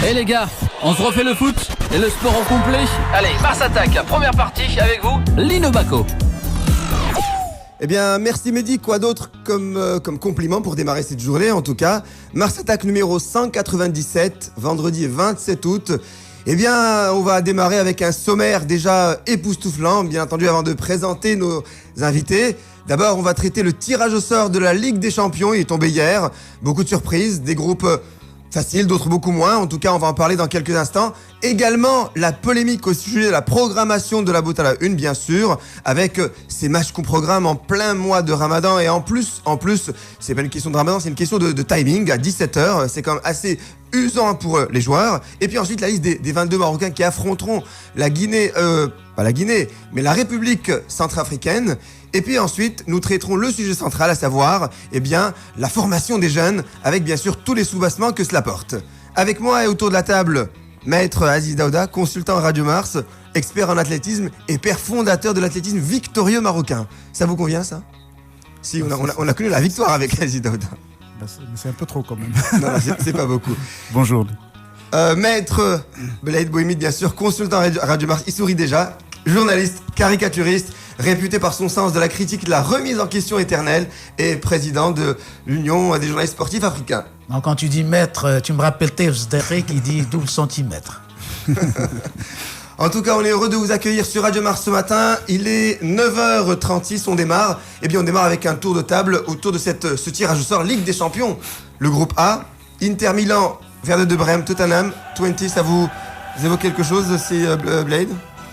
Eh les gars, on se refait le foot et le sport au complet. Allez, Mars attaque, première partie avec vous, Lino Bacco. Eh bien, merci Mehdi, quoi d'autre comme compliment pour démarrer cette journée en tout cas. Mars attaque numéro 197, vendredi 27 août. Eh bien, on va démarrer avec un sommaire déjà époustouflant, bien entendu, avant de présenter nos invités. D'abord, on va traiter le tirage au sort de la Ligue des Champions, il est tombé hier. Beaucoup de surprises, des groupes faciles, d'autres beaucoup moins. En tout cas, on va en parler dans quelques instants. Également, la polémique au sujet de la programmation de la Bout à la Une, bien sûr, avec ces matchs qu'on programme en plein mois de Ramadan. Et en plus, c'est pas une question de Ramadan, c'est une question de timing à 17h. C'est quand même assez usant pour les joueurs. Et puis ensuite, la liste des 22 Marocains qui affronteront la Guinée, pas la Guinée, mais la République centrafricaine. Et puis ensuite, nous traiterons le sujet central, à savoir, eh bien, la formation des jeunes, avec bien sûr tous les soubassements que cela porte. Avec moi et autour de la table, Maître Aziz Daouda, consultant Radio Mars, expert en athlétisme et père fondateur de l'athlétisme victorieux marocain. Ça vous convient, ça? Si, on a connu la victoire avec Aziz Daouda. C'est un peu trop quand même. Non, c'est pas beaucoup. Bonjour. Maître Blade Bohemid, bien sûr, consultant Radio Mars, il sourit déjà, journaliste, caricaturiste, réputé par son sens de la critique et de la remise en question éternelle, et président de l'Union des journalistes sportifs africains. Non, quand tu dis maître, tu me rappelles Tevz Derek qui dit 12 centimètres. En tout cas, on est heureux de vous accueillir sur Radio Mars ce matin. Il est 9h36, on démarre. Eh bien, on démarre avec un tour de table autour de ce tirage au sort Ligue des Champions. Le groupe A, Inter Milan, Werder de Brême, Tottenham, 20, ça vous évoque quelque chose, c'est Blade?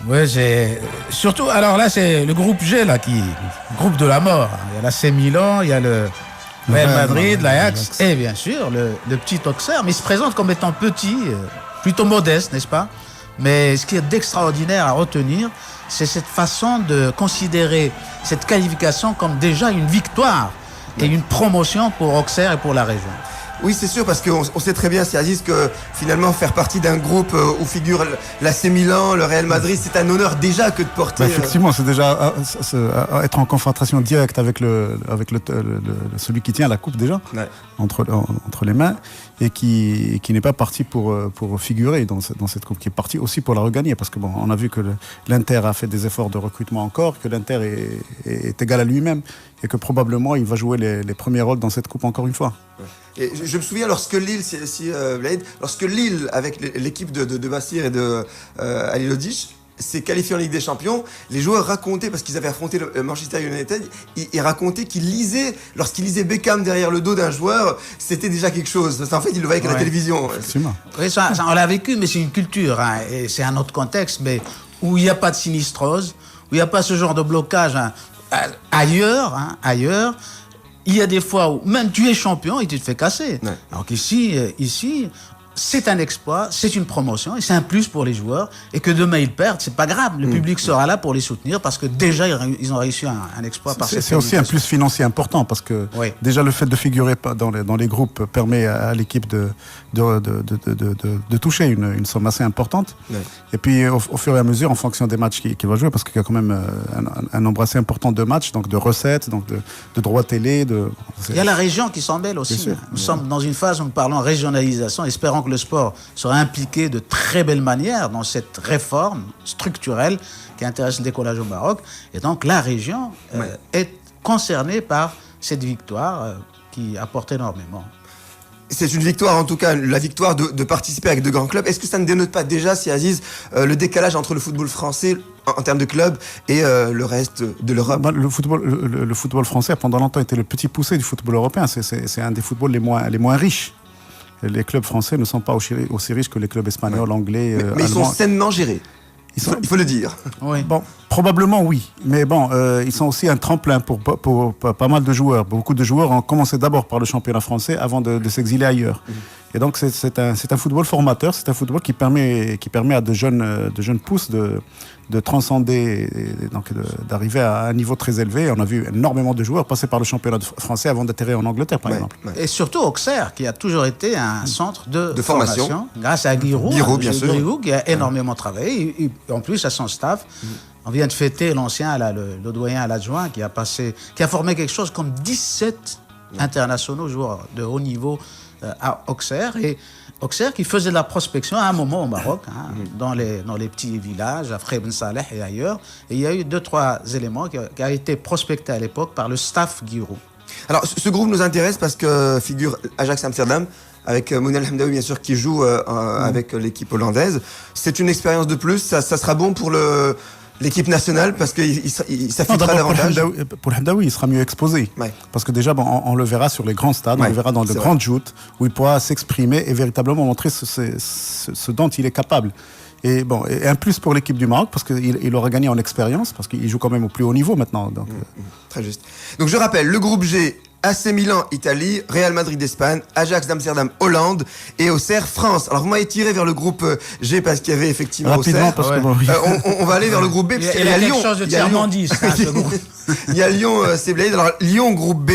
Ouais, surtout, alors là, c'est le groupe G, là, groupe de la mort. Il y a l'AC Milan, il y a le Real Madrid, l'Ajax, et bien sûr, le petit Auxerre. Mais il se présente comme étant petit, plutôt modeste, n'est-ce pas? Mais ce qui est d'extraordinaire à retenir, c'est cette façon de considérer cette qualification comme déjà une victoire et une promotion pour Auxerre et pour la région. Oui, c'est sûr, parce qu'on sait très bien, c'est Aziz, que finalement faire partie d'un groupe où figure l'AC Milan, le Real Madrid, c'est un honneur déjà que de porter... effectivement, c'est déjà être en confrontation directe avec celui qui tient la coupe déjà, ouais, entre les mains, et qui n'est pas parti pour figurer dans cette coupe, qui est parti aussi pour la regagner, parce que bon, on a vu que l'Inter a fait des efforts de recrutement encore, que l'Inter est égal à lui-même, et que probablement il va jouer les premiers rôles dans cette coupe encore une fois. Ouais. Et je me souviens lorsque Lille, lorsque Lille, avec l'équipe de Bassir et de Halilhodžić, s'est qualifié en Ligue des Champions, les joueurs racontaient, parce qu'ils avaient affronté le Manchester United, ils racontaient lorsqu'ils lisaient Beckham derrière le dos d'un joueur, c'était déjà quelque chose. Parce qu'en fait, ils le voyaient qu'à la télévision. Oui, ça, on l'a vécu, mais c'est une culture, hein, et c'est un autre contexte, mais où il n'y a pas de sinistrose, où il n'y a pas ce genre de blocage, hein, ailleurs. Il y a des fois où même tu es champion et tu te fais casser. Ouais. Donc ici, c'est un exploit, c'est une promotion et c'est un plus pour les joueurs. Et que demain ils perdent, c'est pas grave. Le public sera là pour les soutenir parce que déjà ils ont réussi un exploit par cette C'est aussi un plus financier important parce que déjà le fait de figurer dans les groupes permet à l'équipe de toucher une somme assez importante. Ouais. Et puis au fur et à mesure, en fonction des matchs qu'il va jouer, parce qu'il y a quand même un nombre assez important de matchs, donc de recettes, donc de droits télé. Il y a la région qui s'en mêle aussi. Nous sommes dans une phase où nous parlons régionalisation, espérant que le sport sera impliqué de très belle manière dans cette réforme structurelle qui intéresse le décollage au Maroc. Et donc la région est concernée par cette victoire qui apporte énormément. C'est une victoire, en tout cas, la victoire de participer avec de grands clubs. Est-ce que ça ne dénote pas déjà, si Aziz, le décalage entre le football français en termes de clubs et le reste de l'Europe? Le football français a pendant longtemps été le petit poussé du football européen. C'est un des footballs les moins riches. Les clubs français ne sont pas aussi riches que les clubs espagnols, anglais, mais allemands. Ils sont sainement gérés. Il faut le dire. Oui. Bon, probablement oui, mais bon, ils sont aussi un tremplin pour pas mal de joueurs. Beaucoup de joueurs ont commencé d'abord par le championnat français avant de s'exiler ailleurs. Et donc c'est un football formateur, c'est un football qui permet à de jeunes pousses de transcender et donc d'arriver à un niveau très élevé. On a vu énormément de joueurs passer par le championnat français avant d'atterrir en Angleterre, par exemple. Et surtout Auxerre, qui a toujours été un centre de formation, grâce à Guiraud, bien sûr, qui a énormément travaillé, et en plus à son staff. On vient de fêter l'ancien, le doyen à l'adjoint, qui a formé quelque chose comme 17 internationaux joueurs de haut niveau à Auxerre. Et Auxerre qui faisait de la prospection à un moment au Maroc, dans les petits villages, à Frey Ben Saleh et ailleurs. Et il y a eu 2-3 éléments qui ont été prospectés à l'époque par le staff Giroud. Alors, ce groupe nous intéresse parce que figure Ajax Amsterdam, avec Mounel Hamdaoui, bien sûr, qui joue avec l'équipe hollandaise. C'est une expérience de plus. Ça sera bon pour l'équipe nationale parce que ça fera davantage. Pour Hamdaoui, il sera mieux exposé. Ouais. Parce que déjà, on le verra sur les grands stades, on le verra dans de grandes joutes où il pourra s'exprimer et véritablement montrer ce dont il est capable. Et un plus pour l'équipe du Maroc parce qu'il aura gagné en expérience parce qu'il joue quand même au plus haut niveau maintenant. Donc, Très juste. Donc je rappelle, le groupe G, AC Milan, Italie, Real Madrid, Espagne, Ajax d'Amsterdam, Hollande et Auxerre, France. Alors vous m'avez tiré vers le groupe G parce qu'il y avait effectivement rapidement, Auxerre. parce que On va aller vers le groupe B parce qu'il y a Lyon. Il y a Lyon. Ce groupe. Il y a Lyon, Blade. Alors Lyon, groupe B,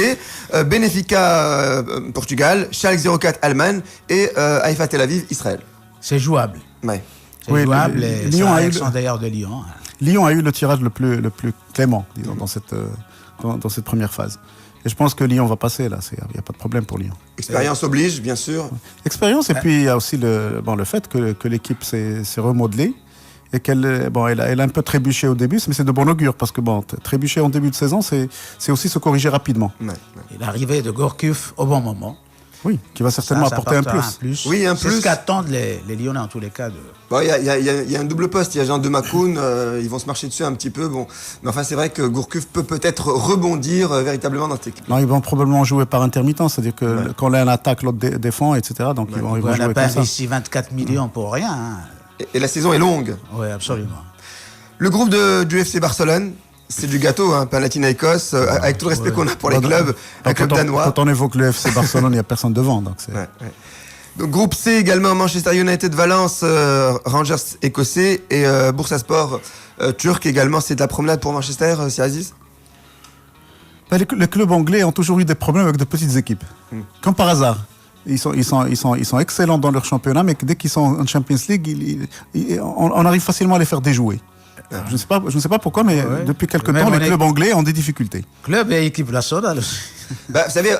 Benfica, Portugal, Schalke 04, Allemagne et Haïfa Tel Aviv, Israël. C'est jouable. Ouais. C'est jouable. Lyon a eu d'ailleurs de Lyon. Lyon a eu le tirage le plus clément, disons, dans cette première phase. Et je pense que Lyon va passer là, il n'y a pas de problème pour Lyon. Expérience oblige, bien sûr. Expérience, et puis il y a aussi le fait que l'équipe s'est remodelée et qu'elle elle a un peu trébuché au début, mais c'est de bon augure parce que trébucher en début de saison, c'est aussi se corriger rapidement. Ouais. Et l'arrivée de Gourcuff au bon moment. Oui, qui va certainement apporter un plus. Oui, un c'est plus. ce qu'attendent les Lyonnais en tous les cas. Bon, il y a un double poste. Il y a Jean de Macoun. Ils vont se marcher dessus un petit peu. Bon, mais enfin, c'est vrai que Gourcuff peut peut-être rebondir véritablement dans cette équipe. Non, ils vont probablement jouer par intermittence, c'est-à-dire que quand l'un attaque, l'autre défend, etc. Donc ils vont On jouer n'a pas comme ça. investi 24 millions pour rien. Et la saison est longue. Oui, absolument. Le groupe du FC Barcelone, c'est du gâteau, Panathinaikos, avec tout le respect qu'on a pour les clubs, un club danois. Quand on évoque le FC Barcelone, il n'y a personne devant. Donc Ouais. Donc, groupe C également, Manchester United, Valence, Rangers écossais et Bursaspor turc également. C'est de la promenade pour Manchester, c'est Aziz? les clubs anglais ont toujours eu des problèmes avec de petites équipes. Comme par hasard. Ils sont excellents dans leur championnat, mais dès qu'ils sont en Champions League, on arrive facilement à les faire déjouer. Je ne sais pas pourquoi, mais depuis quelque temps, les clubs anglais ont des difficultés. Club et équipe nationale aussi. Vous savez,